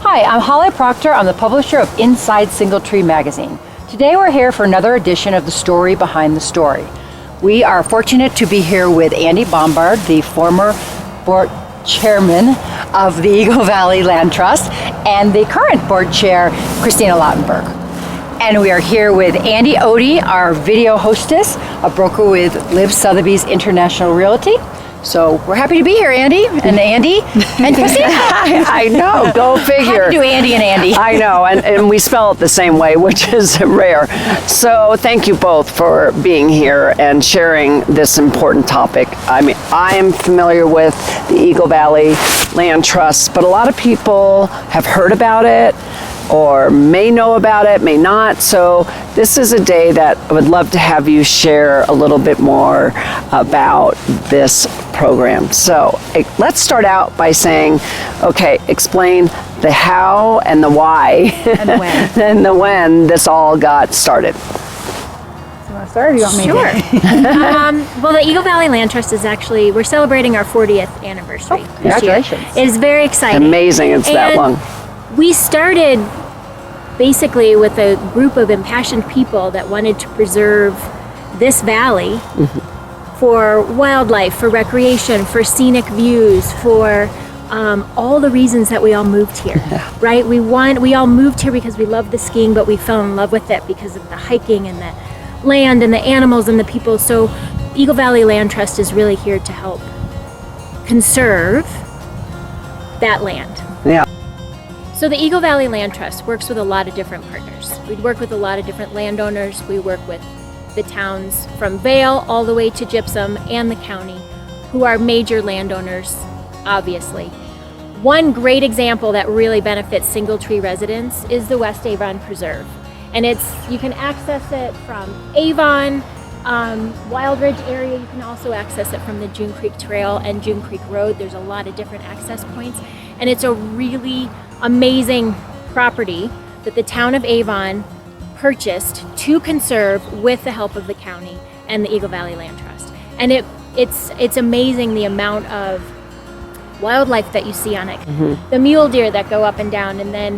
Hi, I'm Holly Proctor. I'm the publisher of Inside Singletree magazine. Today we're here for another edition of The Story Behind the Story. We are fortunate to be here with Andy Bombard, the former board chairman of the Eagle Valley Land Trust, and the current board chair, Christina Lautenberg. And we are here with Andy Odie, our video hostess, a broker with Liv Sotheby's International Realty. So we're happy to be here, Andy and Christina. I know, go figure. How to do Andy and Andy. I know, and we spell it the same way, which is rare. So thank you both for being here and sharing this important topic. I mean, I am familiar with the Eagle Valley Land Trust, but a lot of people have heard about it or may know about it, may not. So this is a day that I would love to have you share a little bit more about this program. So let's start out by saying, okay, explain the how and the why And the when. and the when this all got started. You want to start or you want me Sure. to? Well, the Eagle Valley Land Trust is actually, we're celebrating our 40th anniversary this year. Congratulations. It is very exciting. Amazing it's that And long. We started basically with a group of impassioned people that wanted to preserve this valley for wildlife, for recreation, for scenic views, for all the reasons that we all moved here, right? We all moved here because we loved the skiing, but we fell in love with it because of the hiking and the land and the animals and the people. So Eagle Valley Land Trust is really here to help conserve that land. Yeah. So the Eagle Valley Land Trust works with a lot of different partners. We work with a lot of different landowners. We work with the towns from Vail all the way to Gypsum and the county, who are major landowners, obviously. One great example that really benefits Singletree residents is the West Avon Preserve. And you can access it from Avon, Wild Ridge area. You can also access it from the June Creek Trail and June Creek Road. There's a lot of different access points. And it's a really amazing property that the town of Avon purchased to conserve with the help of the county and the Eagle Valley Land Trust. And it's amazing the amount of wildlife that you see on it. The mule deer that go up and down, and then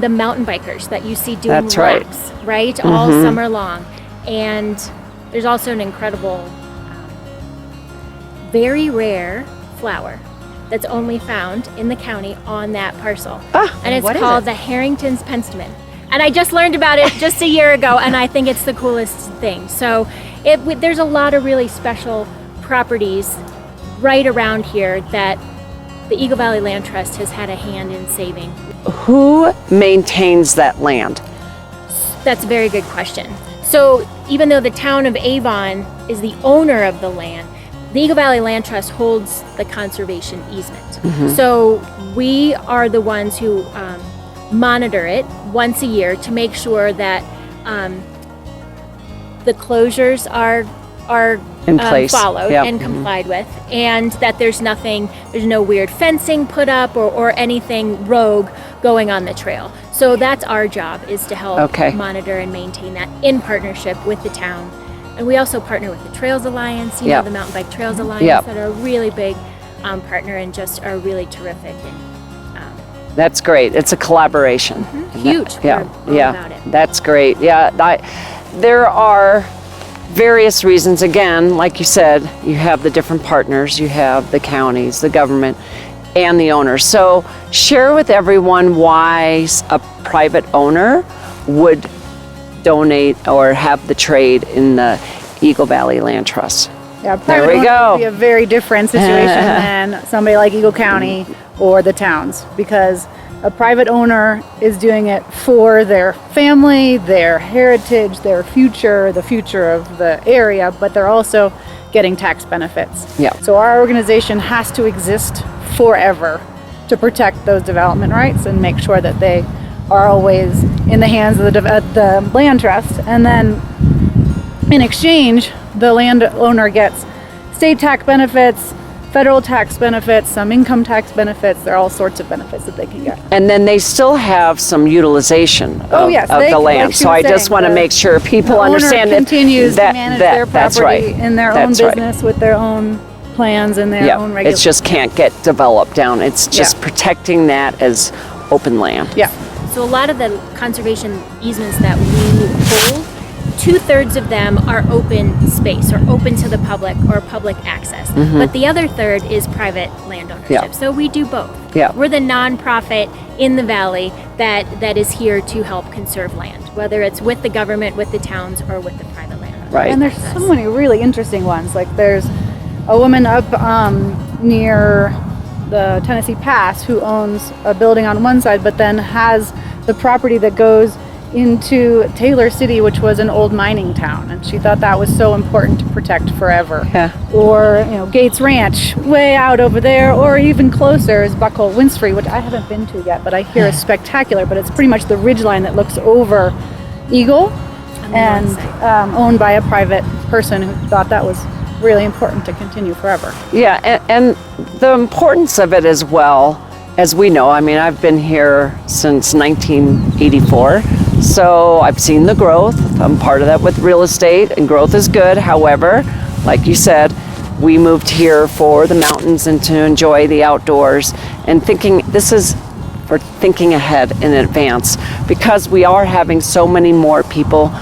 the mountain bikers that you see doing That's right. laps, right? All summer long. And there's also an incredible, very rare flower that's only found in the county on that parcel. And it's what is called it? the Harrington's Penstemon. And I just learned about it just a year ago, and I think it's the coolest thing. So there's a lot of really special properties right around here that the Eagle Valley Land Trust has had a hand in saving. Who maintains that land? That's a very good question. So even though the town of Avon is the owner of the land, the Eagle Valley Land Trust holds the conservation easement. So we are the ones who monitor it once a year to make sure that the closures are In place. followed Yep. and complied with, and that there's no weird fencing put up or anything rogue going on the trail. So that's our job, is to help Okay. monitor and maintain that in partnership with the town. And we also partner with the Trails Alliance, you know, Yep. the Mountain Bike Trails Alliance, Yep. that are a really big partner and just are really terrific. And, That's great. It's a collaboration. huge. Yeah, We're all yeah, about it. that's great. Yeah, there are various reasons. Again, like you said, you have the different partners, you have the counties, the government, and the owners. So share with everyone why a private owner would donate or have the trade in the Eagle Valley Land Trust. Yeah, There private we owner go. would be a very different situation than somebody like Eagle County or the towns, because a private owner is doing it for their family, their heritage, their future, the future of the area, but they're also getting tax benefits. Yeah. So our organization has to exist forever to protect those development rights and make sure that they are always in the hands of the land trust. And then in exchange, the landowner gets state tax benefits, federal tax benefits, some income tax benefits. There are all sorts of benefits that they can get. And then they still have some utilization of, yes, of they- the land. like she so I was just saying, want to the- make sure people The owner understand continues that to manage their that's property right. in their own That's right. business with their own plans and their Yeah, own it regulations. just can't get developed down. It's just Yeah. protecting that as open land. Yeah. So a lot of the conservation easements that we hold, 2/3 of them are open space or open to the public or public access. But the other third is private land ownership. Yeah. So we do both. Yeah. We're the nonprofit in the valley that is here to help conserve land, whether it's with the government, with the towns, or with the private landowners. Right. And there's so many really interesting ones. Like there's a woman up near the Tennessee Pass who owns a building on one side, but then has the property that goes into Taylor City, which was an old mining town, and she thought that was so important to protect forever. Yeah. Or Gates Ranch, way out over there, or even closer is Buckhole Winfrey, which I haven't been to yet, but I hear is spectacular. But it's pretty much the ridgeline that looks over Eagle, and owned by a private person who thought that was really important to continue forever. Yeah, and the importance of it as well, as we know, I mean, I've been here since 1984, so I've seen the growth. I'm part of that with real estate, and growth is good. However, like you said, we moved here for the mountains and to enjoy the outdoors, and this is for thinking ahead in advance, because we are having so many more people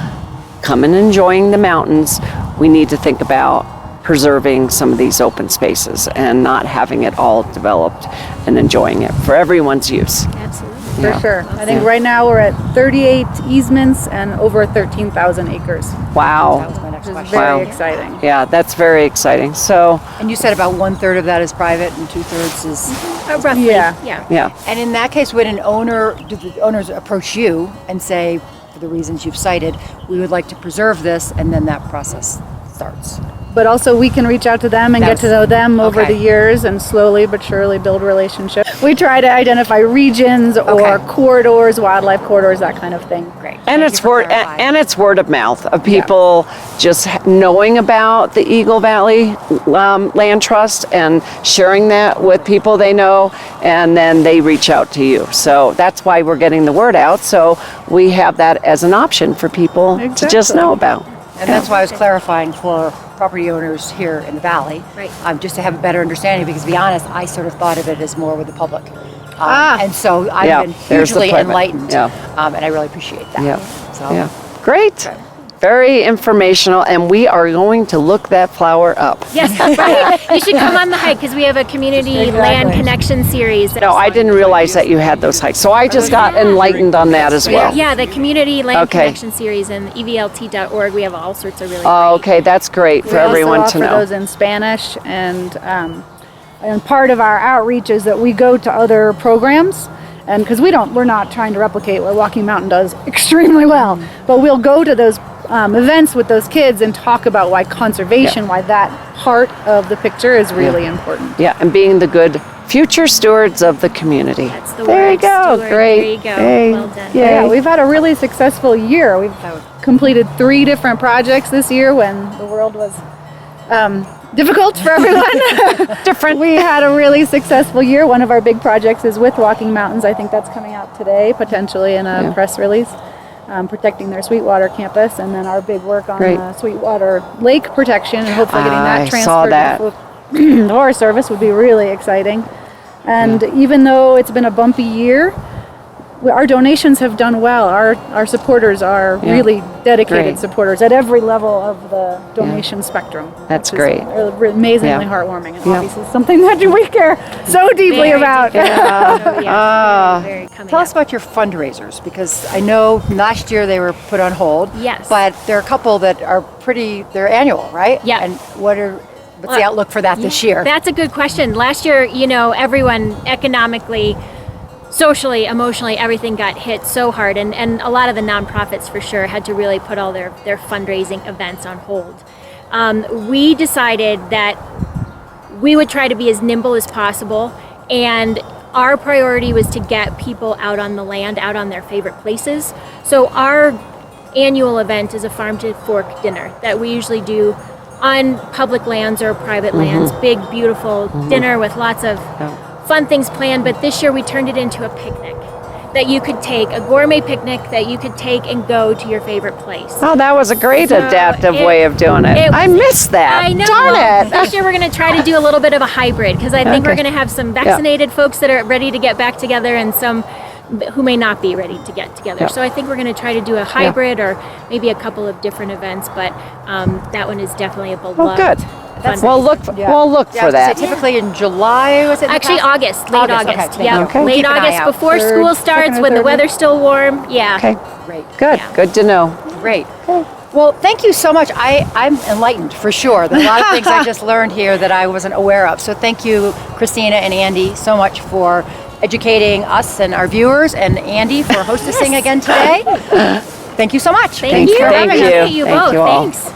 come and enjoying the mountains. We need to think about preserving some of these open spaces and not having it all developed, and enjoying it for everyone's use. Absolutely. For sure. I think right now we're at 38 easements and over 13,000 acres. Wow. That was my next Which is question. very Wow. exciting. Yeah, that's very exciting. So, And you said about 1/3 of that is private and 2/3 is. Roughly. Yeah. yeah. And in that case, would do the owners approach you and say, for the reasons you've cited, we would like to preserve this, and then that process starts? But also we can reach out to them and get to know them over Okay. the years and slowly but surely build relationships. We try to identify regions or Okay. corridors, wildlife corridors, that kind of thing. Great. And Thank it's you for word clarifying. and it's word of mouth of people just knowing about the Eagle Valley Land Trust and sharing that with people they know, and then they reach out to you. So that's why we're getting the word out. So we have that as an option for people to just Exactly. know about. And that's why I was clarifying for property owners here in the valley, Right. just to have a better understanding. Because to be honest, I sort of thought of it as more with the public, Ah. and so I've Yeah, been there's the hugely private. enlightened, Yeah. and I really appreciate that. Yeah. So, Yeah. Great. Very informational, and we are going to look that flower up. Yes, right. You should come on the hike because we have a community land Exactly. connection series. No, I didn't realize that you had those hikes. So I just got enlightened on that as well. Yeah, the community land Okay. connection series and evlt.org. We have all sorts of really Oh, great. okay, that's great for We everyone also to offer know. those in Spanish, and part of our outreach is that we go to other programs, and because we're not trying to replicate what Walking Mountain does extremely well, but we'll go to those events with those kids and talk about why conservation, why that part of the picture is really important. Yeah, and being the good future stewards of the community. That's the There word. you go. Steward. Great. There you go. Hey. Well done. Yeah. Yeah, we've had a really successful year. We've completed 3 different projects this year when the world was difficult for everyone. Different. We had a really successful year. One of our big projects is with Walking Mountains. I think that's coming out today, potentially in a press release, protecting their Sweetwater campus, and then our big work on Great. Sweetwater Lake protection, and hopefully getting I that saw transferred that. to the Forest Service would be really exciting. And even though it's been a bumpy year, our donations have done well. Our supporters are really dedicated Great. supporters at every level of the donation spectrum. That's which is great. Amazingly Yeah. heartwarming, and Yeah. obviously something that we care so deeply Very about. deeply. Oh, yes, very coming Tell up. us about your fundraisers, because I know last year they were put on hold. Yes. But there are a couple that are they're annual, right? Yeah. And what's the outlook for that this year? That's a good question. Last year, everyone economically, socially, emotionally, everything got hit so hard, and a lot of the nonprofits for sure had to really put all their fundraising events on hold. We decided that we would try to be as nimble as possible, and our priority was to get people out on the land, out on their favorite places. So our annual event is a farm to fork dinner that we usually do on public lands or private lands. Big, beautiful dinner with lots of fun things planned. But this year we turned it into a picnic that you could take, a gourmet picnic that you could take and go to your favorite place. Oh, that was a great So adaptive it- way of doing it. it I was- missed that. I know. Darn it. This year we're going to try to do a little bit of a hybrid because I think we're Okay. going to have some vaccinated folks that are ready to get back together and some who may not be ready to get together. Yeah. So I think we're going to try to do a hybrid or maybe a couple of different events, but that one is definitely a beloved. Oh, good. fundraiser. We'll look. We'll look Yeah, I for was gonna that. say typically in July, was it? in the Actually, past? August, late August. Okay, thank Yeah, you. Okay. late Keep an eye August out. before Third, school second starts, or when the third week? weather's still warm. Yeah. Okay. Great. Good. Yeah. Good to know. Great. Well, thank you so much. I'm enlightened for sure. There's a lot of things I just learned here that I wasn't aware of. So thank you, Christina and Andy, so much for educating us and our viewers, and Andy for hostessing again today. Thank you so much. Thank you. Thank you. Appreciate you Thank both. you all. Thanks.